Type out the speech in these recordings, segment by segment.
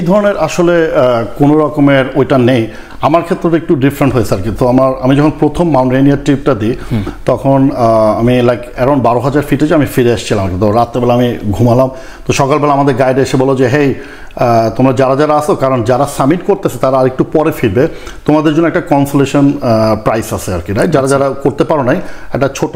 এই ধরনের আসলে কোনো রকমের ওইটা নেই। আমার ক্ষেত্রে একটু ডিফারেন্ট হয়েছে আর কি। তো আমি যখন প্রথম মাউন্ট রেনিয়ার ট্রিপটা দিই তখন আমি লাইক অ্যারাউন্ড 12,000 ফিটে যে আমি ফিরে এসেছিলাম আর কি। তো রাত্রেবেলা আমি ঘুমালাম, তো সকালবেলা আমাদের গাইড এসে বলো যে হেই তোমরা যারা যারা আসো, কারণ যারা সাবমিট করতেছে তারা আর একটু পরে ফিরবে, তোমাদের জন্য একটা কনসোলেশন প্রাইস আছে আর কি, রাইট? যারা যারা করতে পারো নাই একটা ছোট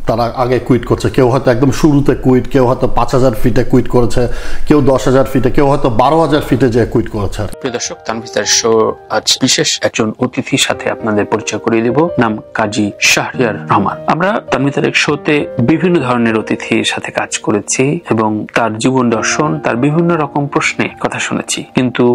তারা আগে কুইট করছে, কেউ হয়তো একদম শুরুতে কুইট, কেউ হয়তো 5,000 ফিটে কুইট করেছে, কেউ 10,000 ফিটে, কেউ হয়তো 12,000 ফিটে যে কুইট করেছে। প্রিয় দর্শক, তানভীর শো আজ বিশেষ একজন অতিথির সাথে আপনাদের পরিচয় করিয়ে দেব, নাম কাজী শাহরিয়ার রহমান। আমরা তানভীর শোতে বিভিন্ন ধরনের অতিথির সাথে কাজ করেছি এবং তার জীবন দর্শন, তার বিভিন্ন রকম প্রশ্নে কথা শুনেছি, কিন্তু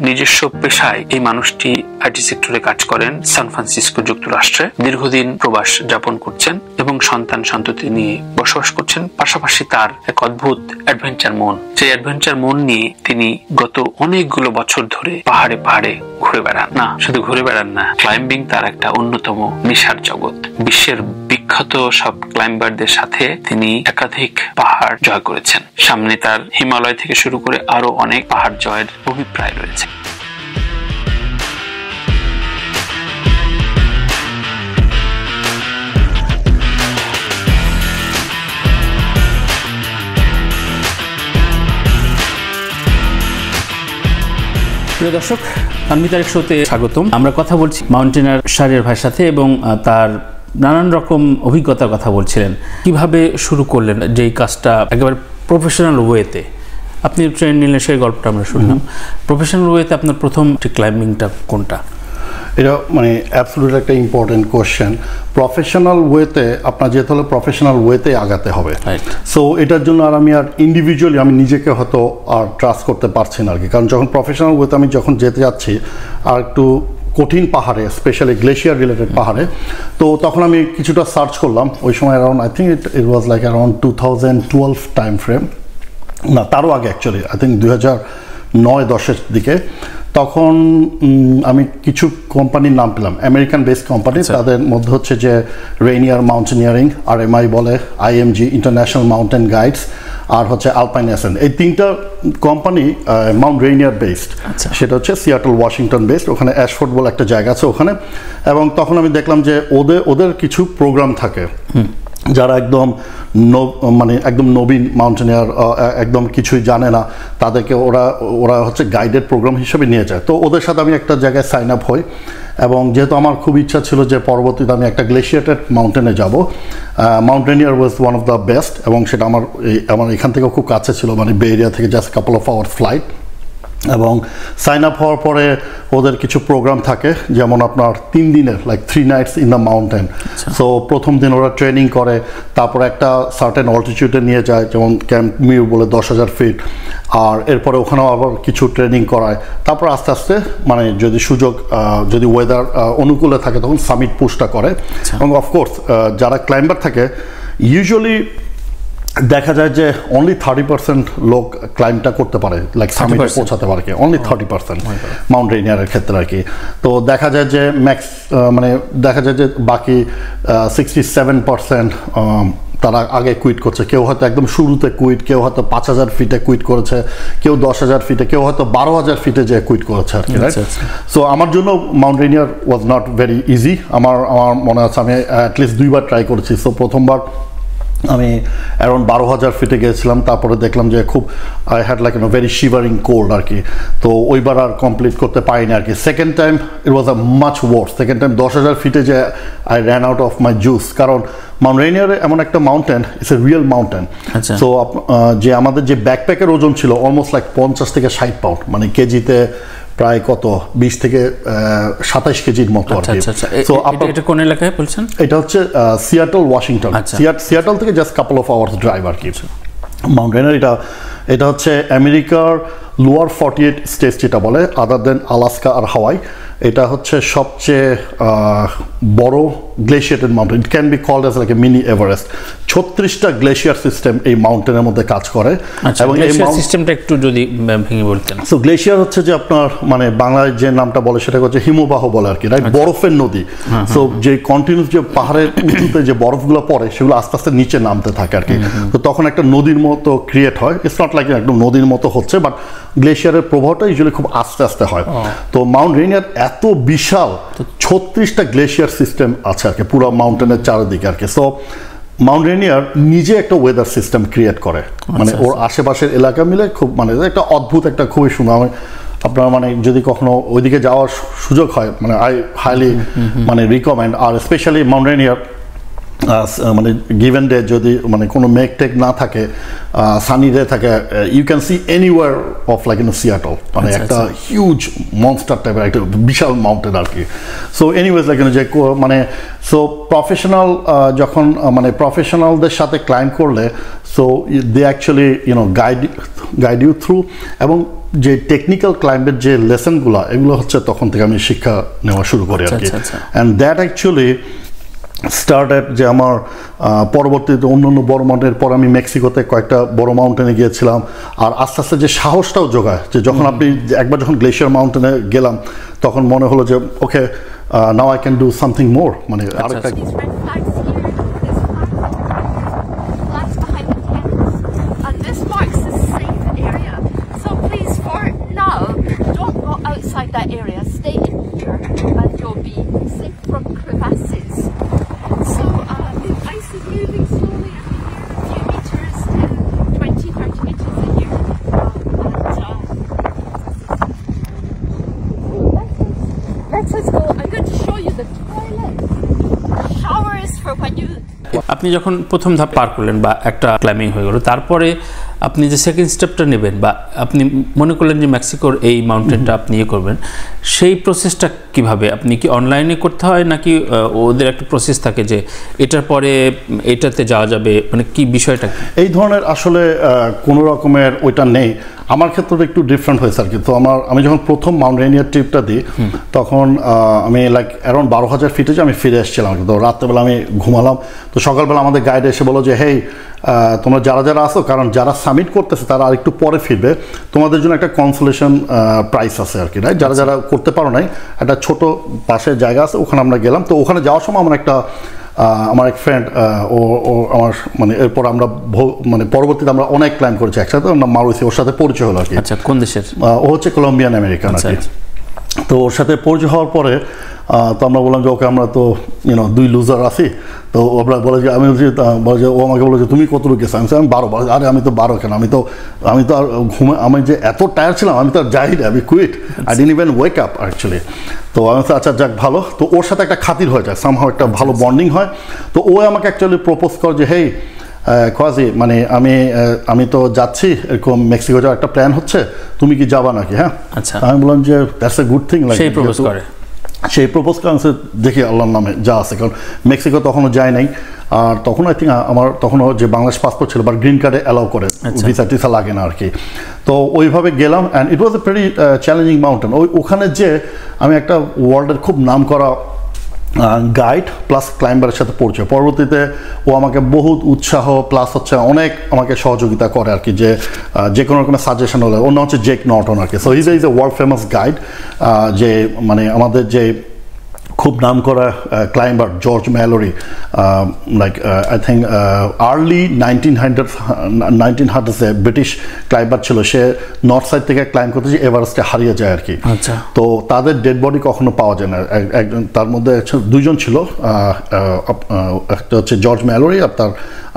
নিজস্ব পেশায় এই মানুষটি আইটি সেক্টরে কাজ করেন, সান ফ্রান্সিসকো যুক্তরাষ্ট্রে দীর্ঘদিন প্রবাস যাপন করছেন এবং সন্তান সন্ততি নিয়ে বসবাস করছেন। পাশাপাশি তার এক অদ্ভুত অ্যাডভেঞ্চার মন, যে অ্যাডভেঞ্চার মন নিয়ে তিনি গত অনেকগুলো বছর ধরে পাহাড়ে পাহাড়ে ঘুরে বেড়ান। না শুধু ঘুরে বেড়ান না, ক্লাইম্বিং তার একটা অন্যতম নেশার জগৎ। বিশ্বের বিখ্যাত সব ক্লাইম্বারদের সাথে তিনি একাধিক পাহাড় জয় করেছেন। সামনে তার হিমালয় থেকে শুরু করে আরো অনেক পাহাড় জয়ের অভিপ্রায় রয়েছে। প্রিয় দর্শক, তানভীর শোতে স্বাগতম। আমরা কথা বলছি মাউন্টেনার শাহরিয়ার ভাইয়ের সাথে এবং তার নানান রকম অভিজ্ঞতার কথা বলছিলেন। কিভাবে শুরু করলেন যে এই কাজটা একেবারে প্রফেশনাল ওয়েতে? আপনি ট্রেন নিলেন, সেই গল্পটা আমরা শুনলাম। প্রফেশনাল ওয়েতে আপনার প্রথম ক্লাইম্বিংটা কোনটা? এটা মানে অ্যাবসলিউট একটা ইম্পর্টেন্ট কোয়েশ্চেন। প্রফেশনাল ওয়েতে আপনার যেতে হলে প্রফেশনাল ওয়েতে আগাতে হবে। সো এটার জন্য আমি ইন্ডিভিজুয়ালি আমি নিজেকে হয়তো আর ট্রাস্ট করতে পারছি না আর কি, কারণ যখন প্রফেশনাল ওয়েতে আমি যখন যেতে যাচ্ছি আর একটু কঠিন পাহাড়ে, স্পেশালি গ্লেশিয়ার রিলেটেড পাহাড়ে, তো তখন আমি কিছুটা সার্চ করলাম। ওই সময় around I think it was like around 2012 time frame, না তারও আগে অ্যাকচুয়ালি আই থিঙ্ক 2009-10-এর দিকে। তখন আমি কিছু কোম্পানির নাম পেলাম, আমেরিকান বেসড কোম্পানি। তাদের মধ্যে হচ্ছে যে রেইনিয়ার মাউন্টেনিয়ারিং, RMI বলে, IMG ইন্টারন্যাশনাল মাউন্টেন গাইডস, আর হচ্ছে আলপাইন এসেন। এই তিনটা কোম্পানি মাউন্ট রেইনিয়ার বেসড। সেটা হচ্ছে সিয়াটল ওয়াশিংটন বেসড, ওখানে অ্যাশফোর্ড বলে একটা জায়গা আছে ওখানে। এবং তখন আমি দেখলাম যে ওদের কিছু প্রোগ্রাম থাকে, যারা একদম একদম নবীন মাউন্টেনিয়ার, একদম কিছুই জানে না, তাদেরকে ওরা হচ্ছে গাইডেড প্রোগ্রাম হিসেবে নিয়ে যায়। তো ওদের সাথে আমি একটা জায়গায় সাইন আপ হই এবং যেহেতু আমার খুব ইচ্ছা ছিল যে পরবর্তীতে আমি একটা গ্লেশিয়েটেড মাউন্টেনে যাব, Mount Rainier was one of the best, এবং সেটা আমার এখান থেকেও খুব কাছে ছিল, মানে বে এরিয়া থেকে just couple of our flight. এবং সাইন আপ হওয়ার পরে ওদের কিছু প্রোগ্রাম থাকে, যেমন আপনার 3 দিনের like 3 nights in the mountain. So প্রথম দিন ওরা ট্রেনিং করে, তারপর একটা সার্টেন অল্টিটিউডে নিয়ে যায়, যেমন ক্যাম্প মিউ বলে 10,000 ফিট, আর এরপরে ওখানেও আবার কিছু ট্রেনিং করায়। তারপর আস্তে আস্তে মানে যদি ওয়েদার অনুকূলে থাকে তখন সামিট পুশটা করে। এবং অফকোর্স যারা ক্লাইম্বার থাকে ইউজুয়ালি দেখা যায় যে অনলি 30% লোক ক্লাইম্বটা করতে পারে, লাইক সামিটে পৌঁছাতে পারে, কি অনলি 30% মাউন্ট রেনিয়ারের ক্ষেত্রে আর কি। তো দেখা যায় যে দেখা যায় যে বাকি 67% তারা আগে কুইট করছে, কেউ হয়তো একদম শুরুতে কুইট, কেউ হয়তো 5,000 ফিটে কুইট করেছে, কেউ 10,000 ফিটে, কেউ হয়তো 12,000 ফিটে যে কুইট করেছে আর কি, রাইট? সো আমার জন্য Mount Rainier was not very easy. আমার মনে আছে আমি অ্যাটলিস্ট 2বার ট্রাই করেছি। সো প্রথমবার আমি অ্যারাউন্ড 12,000 ফিটে গিয়েছিলাম, তারপরে দেখলাম যে খুব I had like very shivering cold আর কি। তো ওইবার আর কমপ্লিট করতে পারিনি আর কি। Second time it was a much worse. Second time 10,000 ফিটে যে I ran out of my juice, কারণ মাউন্ট রেনিয়ারে এমন একটা mountain, it's a real mountain. So যে আমাদের যে ব্যাকপ্যাকের ওজন ছিল অলমোস্ট লাইক 50 থেকে 60 পাউন্ড, মানে কেজিতে প্রায় কত 20 থেকে 27 কেজির মতো আর কি। সো এটা কোন এলাকায় বলছেন? এটা হচ্ছে সিয়াটল ওয়াশিংটন। সিয়াটল থেকে just couple of hours drive আর কি। মাউন্ট রেনিয়ার এটা হচ্ছে আমেরিকার লোয়ার 48 স্টেটস যেটা বলে, আদার দেন আলাস্কা আর হাওয়াই। এটা হচ্ছে সবচেয়ে বড় glaciated mountain. It can be called as like a mini Everest. 36টা গ্লেশিয়ার সিস্টেম এই মাউন্টেনের মধ্যে কাজ করে। এবং এই সিস্টেমটা একটু যদি ভেঙে বলতেন। সো গ্লেশিয়ার হচ্ছে যে আপনার মানে বাংলায় যে নামটা বলে সেটা হচ্ছে হিমবাহ বলে আর কি, রাইট? বরফের নদী। সো যে কন্টিনিউস যে পাহাড়ের উঁচুতে যে বরফগুলো পড়ে সেগুলো আস্তে আস্তে নিচে নামতে থাকে আর কি। তো তখন একটা নদীর মতো ক্রিয়েট হয়। ইটস নট লাইক একদম নদীর মতো হচ্ছে, বাট গ্লেশিয়ারের প্রভাবটা ইউজুয়ালি খুব আস্তে আস্তে হয়। তো মাউন্ট রেনিয়ার এত বিশাল 36টা গ্লেশিয়ার সিস্টেম আছে আর কি পুরো মাউন্টেনের চারিদিকে আর কি। সো মাউন্ট রেনিয়ার নিজে একটা ওয়েদার সিস্টেম ক্রিয়েট করে, মানে ওর আশেপাশের এলাকা মিলে খুব মানে একটা অদ্ভুত একটা খুবই সুন্দর। আপনার মানে যদি কখনো ওইদিকে যাওয়ার সুযোগ হয়, মানে আই হাইলি মানে রিকমেন্ড। আর স্পেশালি মাউন্ট রেনিয়ার মানে গিভেন ডে যদি মানে কোনো মেঘ টেক না থাকে, সানি ডে থাকে, you can see anywhere of like Seattle, মানে একটা হিউজ মনস্টার টাইপের একটা বিশাল মাউন্টেন আর কি। সো এনিওয়েজ লাইক যে মানে সো প্রফেশনাল যখন মানে প্রফেশনালদের সাথে ক্লাইম্ব করলে, so they actually guide you through, এবং যে টেকনিক্যাল ক্লাইম্বের যে লেসনগুলো এগুলো হচ্ছে তখন থেকে আমি শিক্ষা নেওয়া শুরু করি আর কি। অ্যান্ড দ্যাট অ্যাকচুয়ালি স্টার্টেড যে আমার পরবর্তীতে অন্যান্য বড় মাউন্টেনের পর আমি মেক্সিকোতে কয়েকটা বড় মাউন্টেনে গিয়েছিলাম। আর আস্তে আস্তে যে সাহসটাও যোগায়, যে যখন আপনি একবার যখন গ্লেশিয়ার মাউন্টেনে গেলাম তখন মনে হলো যে okay now I can do something more, মানে আরেকটা। আপনি যখন প্রথম ধাপ পার করলেন বা একটা ক্লাইম্বিং হয়ে গেল, তারপরে আপনি যে সেকেন্ড স্টেপটা নেবেন বা আপনি মনে করলেন যে মেক্সিকোর এই মাউন্টেনটা আপনি ইয়ে করবেন, সেই প্রসেসটা কিভাবে? আপনি কি অনলাইনে করতে হয় নাকি ওদের একটা প্রসেস থাকে যে এটার পরে এটাতে যাওয়া যাবে, মানে কি বিষয়টা? এই ধরনের আসলে কোনো রকমের ওইটা নেই। আমার ক্ষেত্রে একটু ডিফারেন্ট হয়েছে আর কি। তো আমি যখন প্রথম মাউন্ট রেনিয়ার ট্রিপটা দিই তখন আমি লাইক অ্যারাউন্ড 12,000 ফিটে যে আমি ফিরে এসেছিলাম। তো রাত্রেবেলা আমি ঘুমালাম, তো সকালবেলা আমাদের গাইড এসে বলো যে হেই তোমরা যারা যারা আসো, কারণ যারা সাবমিট করতেছে তারা আর একটু পরে ফিরবে, তোমাদের জন্য একটা কনসোলেশন প্রাইস আছে আর কি, রাইট? যারা যারা করতে পারো নাই, একটা ছোট পাশের জায়গা আছে, ওখানে আমরা গেলাম। তো ওখানে যাওয়ার সময় আমার এক ফ্রেন্ড ও আমার মানে এরপর আমরা মানে পরবর্তীতে আমরা অনেক ক্লাইম্ব করেছি একসাথে, আমরা মারুসি, ওর সাথে পরিচয় হলো আর কি। আচ্ছা, কোন দেশের? ও হচ্ছে কলম্বিয়ান আমেরিকান আর কি। তো ওর সাথে পরিচয় হওয়ার পরে তো আমরা বললাম যে ওকে আমরা তো দুই লুজার আছি। তো আমরা বলে যে আমি বলে যে ও আমাকে বলে যে তুমি কতটুকু গেছো? আমি 12। বলে আরে আমি তো 12 কেন, আমি তো আর আমি যে এত টায়ার্ড ছিলাম, আমি তো আর যাই না, আমি quit, I didn't even wake up actually. তো আমি তো আচ্ছা যাক ভালো। তো ওর সাথে একটা খাতির হয়ে যায়, সামহাও একটা ভালো বন্ডিং হয়। তো ও আমাকে অ্যাকচুয়ালি প্রপোজ করে যে হেই কোয়াজি, মানে আমি তো যাচ্ছি, এরকম মেক্সিকো যাওয়ার একটা প্ল্যান হচ্ছে, তুমি কি যাবা নাকি? হ্যাঁ, আচ্ছা। আমি বললাম যে দ্যাটস এ গুড থিং। সেই প্রপোজ করে দেখি আল্লাহর নামে যা আছে, কারণ মেক্সিকো তখনও যায় নাই। আর তখন আই থিঙ্ক আমার তখনও যে বাংলাদেশ পাসপোর্ট ছিল বা গ্রিন কার্ডে অ্যালাউ করে, ভিসা টিসা লাগে না আর কি। তো ওইভাবে গেলাম, and it was a very challenging mountain. ওখানে যে আমি একটা ওয়ার্ল্ডের খুব নাম করা গাইড প্লাস ক্লাইম্বারের সাথে পরিচয়। পরবর্তীতে ও আমাকে বহুত উৎসাহ প্লাস হচ্ছে অনেক আমাকে সহযোগিতা করে আর কি, যে কোনো রকমের সাজেশন হলে। ওর নাম হচ্ছে জেক নর্টন আর কি। So is a world famous guide, যে মানে আমাদের যে খুব নাম করা climber George Mallory, like I think early 1900s British climber ছিল। সে নর্থ সাইড থেকে ক্লাইম্ব করতে যে এভারেস্টে হারিয়ে যায় আর কি। তো তাদের ডেড বডি কখনো পাওয়া যায় না। একজন তার মধ্যে দুইজন ছিল, একটা হচ্ছে জর্জ ম্যালোরি, আর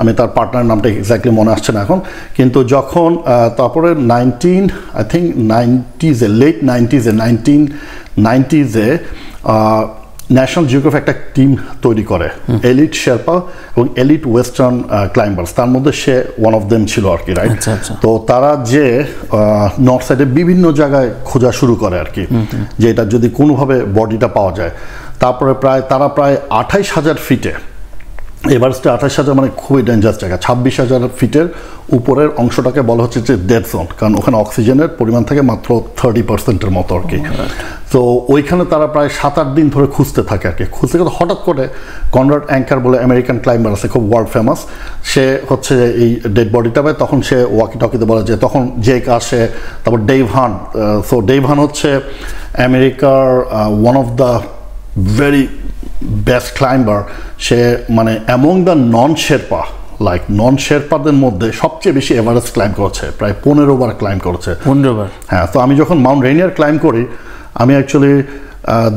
আমি তার পার্টনার নামটা এক্স্যাক্টলি মনে আসছে না এখন। কিন্তু যখন তারপরে আই থিঙ্ক 90s-এ লেট 1990s-এ ন্যাশনাল জিওগ্রাফি একটা টিম তৈরি করে, এলিট শেরপা এবং এলিট ওয়েস্টার্ন ক্লাইম্বার্স, তার মধ্যে সে ওয়ান অফ দেম ছিল আর কি, রাইট? তো তারা যে নর্থ সাইডে বিভিন্ন জায়গায় খোঁজা শুরু করে আর কি, যে এটা যদি কোনোভাবে বডিটা পাওয়া যায়। তারপরে তারা প্রায় 28,000 ফিটে, এভারেস্টে 28,000 মানে খুবই ডেঞ্জারাস জায়গা। 26,000 ফিটের উপরের অংশটাকে বলা হচ্ছে যে ডেড জোন, কারণ ওখানে অক্সিজেনের পরিমাণ থাকে মাত্র 30%-এর মতো আর কি। তো ওইখানে তারা প্রায় 7-8 দিন ধরে খুঁজতে থাকে আর কি। খুঁজতে হঠাৎ করে কনরাড অ্যাঙ্কার বলে আমেরিকান ক্লাইম্বার আছে, খুব ওয়ার্ল্ড ফেমাস। সে হচ্ছে এই ডেড বডিটা পায়, তখন সে ওয়াকি টকিতে বলে যে তখন জেক আসে, তারপর Dave Hahn. So Dave Hahn হচ্ছে আমেরিকার one of the very best climber. সে মানে among the non Sherpa, like non শেরপাদের মধ্যে সবচেয়ে বেশি এভারেস্ট ক্লাইম করেছে, প্রায় 15 বার ক্লাইম করেছে। 15 বার? হ্যাঁ। তো আমি যখন মাউন্ট রেইনিয়ার ক্লাইম করি, আমি অ্যাকচুয়ালি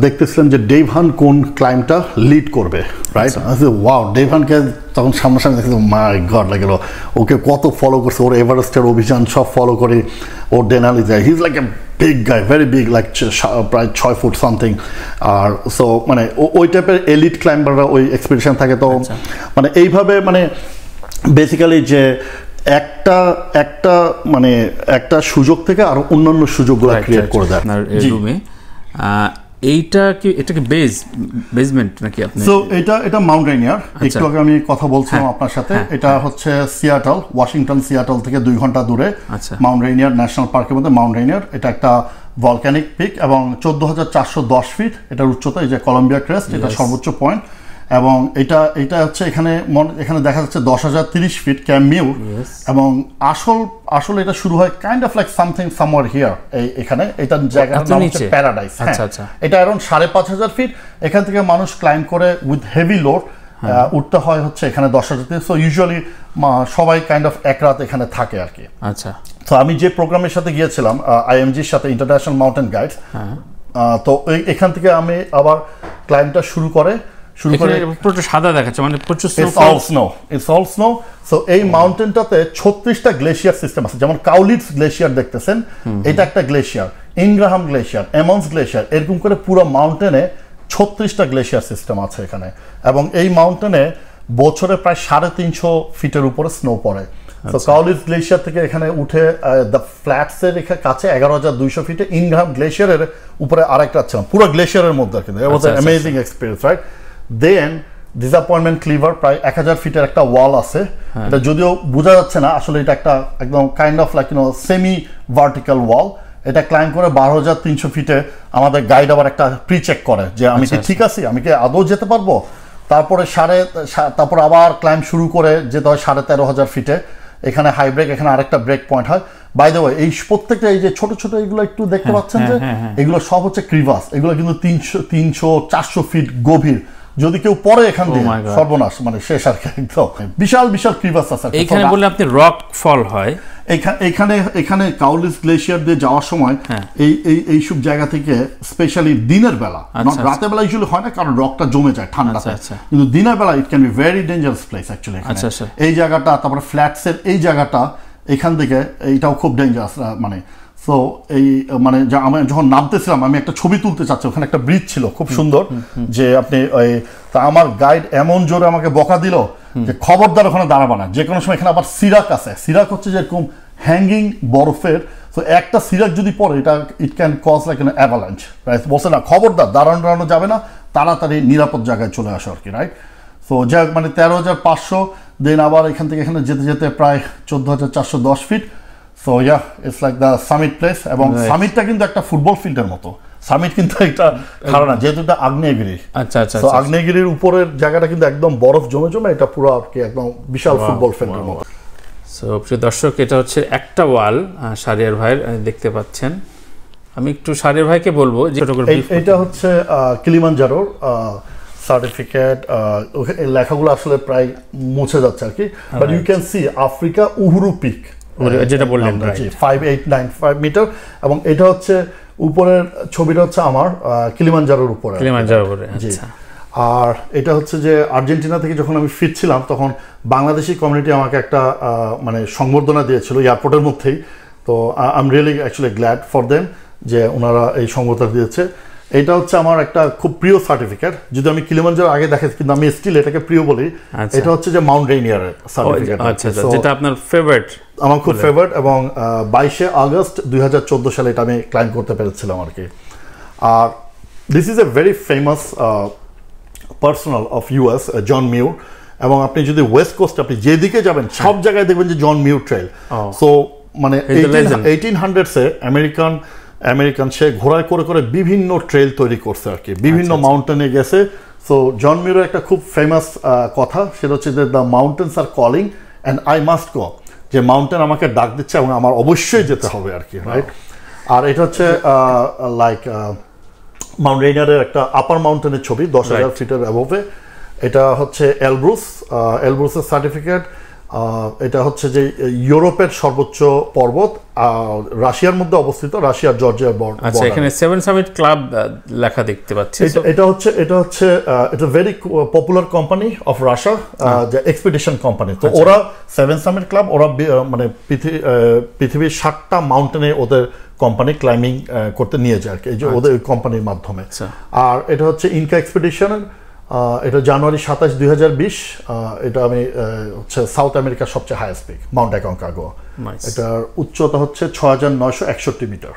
দেখতেছিলাম যে ডেভ হান কোন ক্লাইমটা লিড করবে, রাইট? ওয়াও, ডেভ হানকে তখন সামনাসামনি দেখছিলাম, মাই গড লাগলো, ওকে কত ফলো করছে, ওর এভারেস্টের অভিযান সব ফলো করে, ওর ডেনালি যায়। He is like a big guy, very big, like প্রায় 6 ফুট সামথিং। আর সো মানে ওই টাইপের এলিট ক্লাইম্বাররা ওই এক্সপিডিশন থাকে। তো মানে এইভাবে মানে বেসিক্যালি যে একটা মানে একটা সুযোগ থেকে আরো অন্যান্য সুযোগগুলো ক্রিয়েট করে দেয়। এটা কি বেসমেন্ট নাকি আপনি? সো এটা মাউন্ট রেইনিয়ার। একটু আগে আমি কথা বলছিলাম আপনার সাথে, এটা হচ্ছে সিয়াটল, ওয়াশিংটন সিয়াটল থেকে 2 ঘন্টা দূরে মাউন্ট রেইনিয়ার ন্যাশনাল পার্কের মধ্যে মাউন্ট রেইনিয়ার। এটা একটা ভলক্যানিক পিক এবং 14,410 ফিট এটার উচ্চতা। এই যে কলম্বিয়া ক্রেস্ট, এটা সর্বোচ্চ পয়েন্ট। এবং এটা হচ্ছে এখানে দেখা যাচ্ছে 10,030 ফিট ক্যাম্প মিউর। এবং আসল এটা শুরু হয় kind of like something somewhere here, এখানে এটার জায়গাটার নাম হচ্ছে প্যারাডাইস। এটা অ্যারাউন্ড 5,500 ফিট। এখান থেকে মানুষ ক্লাইম করে উইথ হেভি লোড উঠতে হয় হচ্ছে এখানে 10,000। সো ইউজুয়ালি সবাই কাইন্ড অফ এক রাত এখানে থাকে আর কি। আচ্ছা। তো আমি যে প্রোগ্রামের সাথে গিয়েছিলাম IMGর সাথে, ইন্টারন্যাশনাল মাউন্টেন গাইডস, তো এখান থেকে আমি আবার ক্লাইমটা শুরু করে পুরো সাদা দেখাচ্ছে, মানে প্রচুর স্নো। সো এই মাউন্টেনটাতে 36টা গ্লেশিয়ার সিস্টেম আছে। যেমন কাউলিটস গ্লেশিয়ার দেখতেছেন, এটা একটা গ্লেশিয়ার, ইনগ্রাহাম গ্লেশিয়ার, এমন্স গ্লেশিয়ার, এরকম করে পুরো মাউন্টেনে 36টা গ্লেশিয়ার সিস্টেম আছে এখানে। এবং এই মাউন্টেনে বছরে প্রায় 350 ফিটের উপরে স্নো পড়ে। তো কাউলিটস গ্লেশিয়ার থেকে এখানে উঠে দ্য ফ্ল্যাটসের কাছে 11,200 ফিটে ইনগ্রাহাম গ্লেশিয়ারের উপরে আরেকটা আছে, পুরো গ্লেশিয়ারের মধ্যে। কিন্তু it was an amazing experience, right? Then Disappointment Cleaver, প্রায় 1000 ফিটের একটা ওয়াল আছে। এটা যদিও বোঝা যাচ্ছে না, আসলে এটা একটা একদম kind of like semi vertical ওয়াল। এটা ক্লাইম করে 12,300 ফিটে আমাদের গাইড আবার একটা প্রি চেক করে যে আমি কি ঠিক আছি, আমি কি আদৌ যেতে পারবো। তারপর আবার ক্লাইম শুরু করে যেতে হয় 13,500 ফিটে। এখানে হাই ব্রেক, এখানে আরেকটা ব্রেক পয়েন্ট হয়। বাই দ্য ওয়ে, এই প্রত্যেকটা এই যে ছোট ছোট এগুলো একটু দেখতে পাচ্ছেন যে এগুলো সব হচ্ছে ক্রিভাস। এগুলো কিন্তু 300-400 ফিট গভীর। যদি কেউ পরে এখান দিয়ে সর্বনাশ, মানে শেষ আর কি। একদম বিশাল বিশাল ক্রিভাস আছে এখানে। বলে আপনি রক ফল হয় এখানে কাউলিটস গ্লেশিয়ার দিয়ে যাওয়ার সময় এই সব জায়গা থেকে স্পেশালি দিনের বেলা, রাতের বেলা ইউজুয়ালি হয় না, কারণ রকটা জমে যায় ঠান্ডাতে। কিন্তু দিনের বেলা it can be very dangerous place actually. এই জায়গাটা, তারপরে ফ্ল্যাটসের এই জায়গাটা, এখান থেকে এইটাও খুব ডেঞ্জারাস। মানে সো এই মানে আমি যখন নামতেছিলাম, আমি একটা ছবি তুলতে চাচ্ছি, ওখানে একটা ব্রিজ ছিল খুব সুন্দর, যে আপনি তা আমার গাইড এমন জোরে আমাকে বকা দিল যে খবরদার ওখানে দাঁড়াবা না, যে কোনো সময়। এখানে আবার সিরাক আছে। সিরাক হচ্ছে যেরকম হ্যাঙ্গিং বরফের, তো একটা সিরাক যদি পড়ে, এটা it can cause like an avalanche, right? বলছে না খবরদার দাঁড়ানো যাবে না, তাড়াতাড়ি নিরাপদ জায়গায় চলে আসো আর কি, রাইট? তো যাই হোক, মানে 13,500। দেন আবার এখান থেকে এখানে যেতে যেতে প্রায় 14,410 feet. So yeah, it's like the summit place. এবং সামিটটা কিন্তু একটা ফুটবল ফিল্ডের মতো। সামিট কিন্তু একটা খারাপ না, যেহেতু এটা আগ্নেয়গিরি। আচ্ছা। তো আগ্নেয়গিরির উপরের জায়গাটা কিন্তু একদম বরফ জমে এটা পুরো আর কি একদম বিশাল ফুটবল ফিল্ডের মতো। সো প্রিয় দর্শক, এটা হচ্ছে একটা ওয়াল শাহরিয়ার ভাইয়ের, দেখতে পাচ্ছেন। আমি একটু শাহরিয়ার ভাইকে বলবো যে এটা হচ্ছে কিলিমানজারোর সার্টিফিকেট। লেখাগুলো আসলে প্রায় মুছে যাচ্ছে আর কি, but you can see Africa Uhuru Peak, যেটা বললেন 5895 মিটার। এবং এটা হচ্ছে উপরের ছবিটা হচ্ছে আমার কিলিমানজারোর উপরে। আচ্ছা। আর এটা হচ্ছে যে আর্জেন্টিনা থেকে যখন আমি ফিরছিলাম, তখন বাংলাদেশি কমিউনিটি আমাকে একটা মানে সংবর্ধনা দিয়েছিল এয়ারপোর্টের মধ্যেই। তো I am really actually glad for them যে ওনারা এই সংবর্ধনা দিয়েছে। এটা হচ্ছে আমার একটা খুব প্রিয় সার্টিফিকেট। যদি আমি কিলিমানজারো আগে দেখেছি, কিন্তু আমি স্টিল এটাকে প্রিয় বলি। এটা হচ্ছে যে মাউন্ট রেইনিয়ারের সার্টিফিকেট। যেটা আপনার ফেভারিট, আমার খুব ফেভারিট। এবং 22শে আগস্ট 2014 সালে এটা আমি ক্লাইম করতে পেরেছিলাম আর কি। আর this is a very famous personal of US, John Muir. এবং আপনি যদি ওয়েস্ট কোস্ট, আপনি যেদিকে যাবেন সব জায়গায় দেখবেন যে জন মিউর ট্রেল। সো মানে 1800s-এ আমেরিকান সে ঘোড়ায় করে করে বিভিন্ন ট্রেল তৈরি করছে আর কি, বিভিন্ন মাউন্টেনে গেছে। সো জন মিউরের একটা খুব ফেমাস কথা, সেটা হচ্ছে যে the mountains are calling and I must go, যে মাউন্টেন আমাকে ডাক দিচ্ছে এবং আমার অবশ্যই যেতে হবে আর কি, রাইট? আর এটা হচ্ছে লাইক মাউন্ট রেইনিয়ারের একটা আপার মাউন্টেনের ছবি, 10,000 ফিটের অ্যাবোভে। এটা হচ্ছে এলব্রুসের সার্টিফিকেট। এটা হচ্ছে যে ইউরোপের সর্বোচ্চ পর্বত, রাশিয়ার মধ্যে অবস্থিত, রাশিয়ার জর্জিয়ার বর্ডার। আচ্ছা, এখানে 7 সামিট ক্লাব লেখা দেখতে পাচ্ছি। এটা হচ্ছে এটা very popular company of Russia, যে এক্সপিডিশন কোম্পানি। তো ওরা 7 সামিট ক্লাব, ওরা মানে পৃথিবীর 7টা মাউন্টেনে ওদের কোম্পানি ক্লাইম্বিং করতে নিয়ে যায় আর কি, এই যে ওদের কোম্পানির মাধ্যমে। আর এটা হচ্ছে ইনকা এক্সপিডিশনের, এটা জানুয়ারি 27, 2020। এটা আমি হচ্ছে সাউথ আমেরিকার সবচেয়ে হাইয়েস্ট পিক মাউন্ট অ্যাকনকাগুয়া। এটার উচ্চতা হচ্ছে 6961 মিটার।